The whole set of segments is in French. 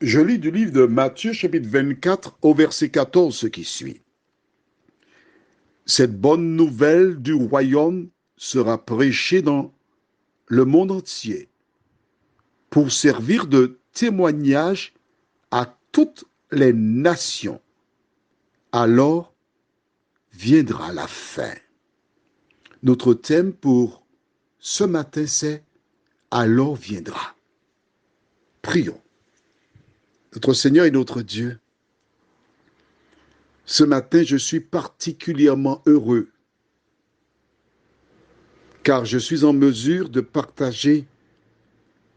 Je lis du livre de Matthieu, chapitre 24, au verset 14, ce qui suit. Cette bonne nouvelle du royaume sera prêchée dans le monde entier pour servir de témoignage à toutes les nations. Alors viendra la fin. Notre thème pour ce matin, c'est « Alors viendra ». Prions. Notre Seigneur et notre Dieu, ce matin, je suis particulièrement heureux car je suis en mesure de partager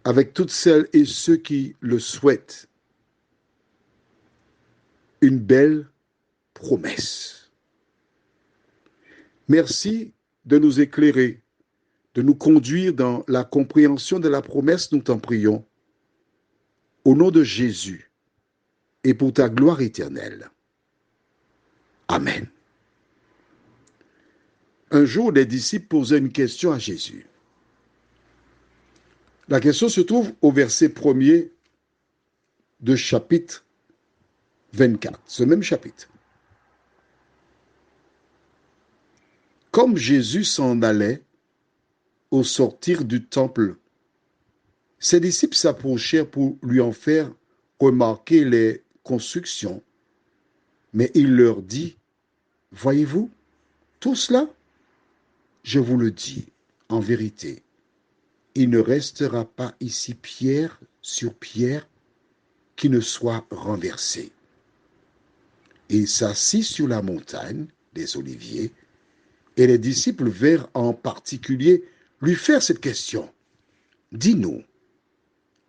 avec toutes celles et ceux qui le souhaitent une belle promesse. Merci de nous éclairer, de nous conduire dans la compréhension de la promesse, nous t'en prions. Au nom de Jésus et pour ta gloire éternelle. Amen. Un jour, les disciples posaient une question à Jésus. La question se trouve au verset 1er de chapitre 24, ce même chapitre. Comme Jésus s'en allait au sortir du temple, ses disciples s'approchèrent pour lui en faire remarquer les constructions, mais il leur dit, « Voyez-vous tout cela? Je vous le dis, en vérité, il ne restera pas ici pierre sur pierre qui ne soit renversée. » Et il s'assit sur la montagne des Oliviers, et les disciples vinrent en particulier lui faire cette question. « Dis-nous,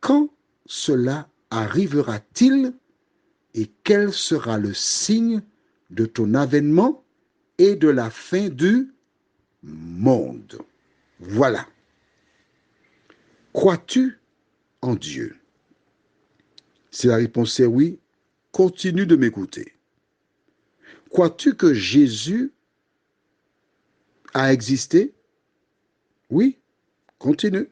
quand cela arrivera-t-il et quel sera le signe de ton avènement et de la fin du monde? » Voilà. Crois-tu en Dieu? Si la réponse est oui, continue de m'écouter. Crois-tu que Jésus a existé? Oui, continue.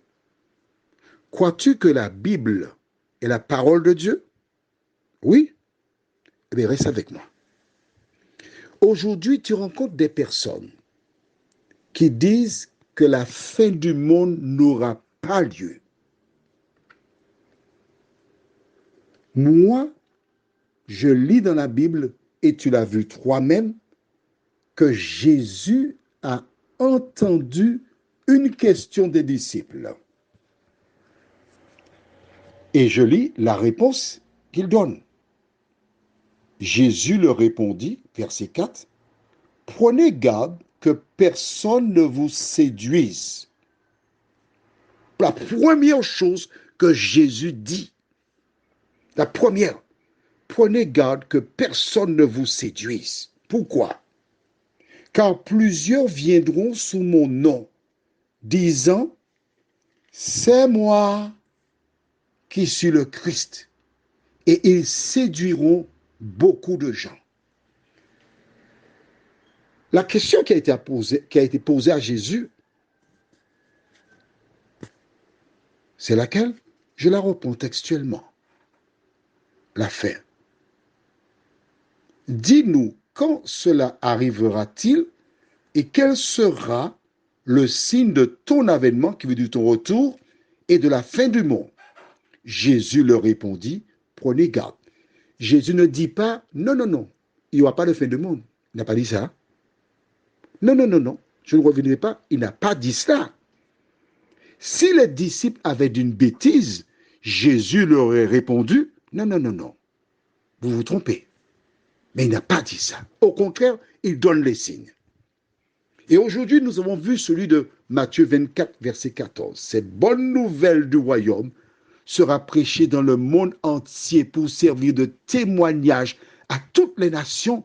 Crois-tu que la Bible est la parole de Dieu? Oui. Eh bien, reste avec moi. Aujourd'hui, tu rencontres des personnes qui disent que la fin du monde n'aura pas lieu. Moi, je lis dans la Bible, et tu l'as vu toi-même, que Jésus a entendu une question des disciples. Et je lis la réponse qu'il donne. Jésus leur répondit, verset 4, « Prenez garde que personne ne vous séduise. » La première chose que Jésus dit, la première, prenez garde que personne ne vous séduise. Pourquoi? Car plusieurs viendront sous mon nom, disant, c'est moi qui suis le Christ. Et ils séduiront beaucoup de gens. La question qui a été posée à Jésus, c'est laquelle? Je la reprends textuellement. La fin. Dis-nous quand cela arrivera-t-il et quel sera le signe de ton avènement, qui veut dire ton retour, et de la fin du monde? Jésus leur répondit, prenez garde. Jésus ne dit pas, non, non, non, il n'y aura pas de fin du monde. Il n'a pas dit ça. Non, non, non, non, je ne reviendrai pas. Il n'a pas dit cela. Si les disciples avaient d'une bêtise, Jésus leur aurait répondu, non, non, non, non, vous vous trompez. Mais il n'a pas dit ça. Au contraire, il donne les signes. Et aujourd'hui, nous avons vu celui de Matthieu 24, verset 14. Cette bonne nouvelle du royaume sera prêchée dans le monde entier pour servir de témoignage à toutes les nations.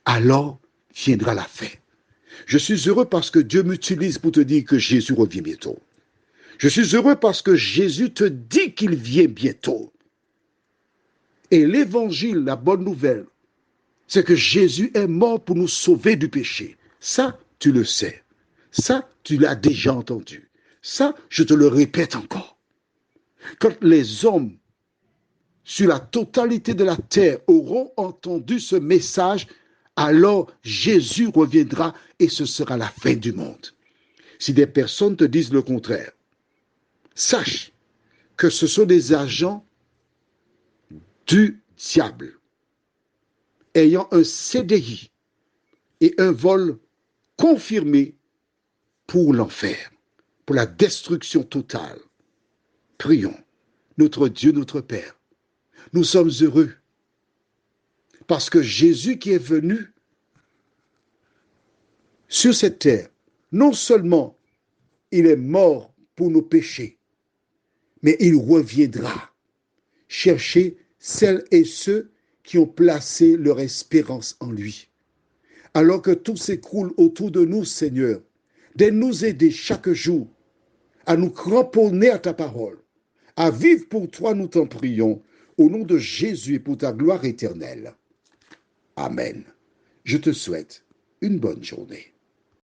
Alors viendra la fin. Je suis heureux parce que Dieu m'utilise pour te dire que Jésus revient bientôt. Je suis heureux parce que Jésus te dit qu'il vient bientôt. Et l'évangile, la bonne nouvelle, c'est que Jésus est mort pour nous sauver du péché. Ça, tu le sais. Ça, tu l'as déjà entendu. Ça, je te le répète encore. Quand les hommes sur la totalité de la terre auront entendu ce message, alors Jésus reviendra et ce sera la fin du monde. Si des personnes te disent le contraire, sache que ce sont des agents du diable, ayant un CDI et un vol confirmé pour l'enfer, pour la destruction totale. Prions, notre Dieu, notre Père. Nous sommes heureux parce que Jésus qui est venu sur cette terre, non seulement il est mort pour nos péchés, mais il reviendra chercher celles et ceux qui ont placé leur espérance en lui. Alors que tout s'écroule autour de nous, Seigneur, de nous aider chaque jour à nous cramponner à ta parole, à vivre pour toi, nous t'en prions, au nom de Jésus et pour ta gloire éternelle. Amen. Je te souhaite une bonne journée.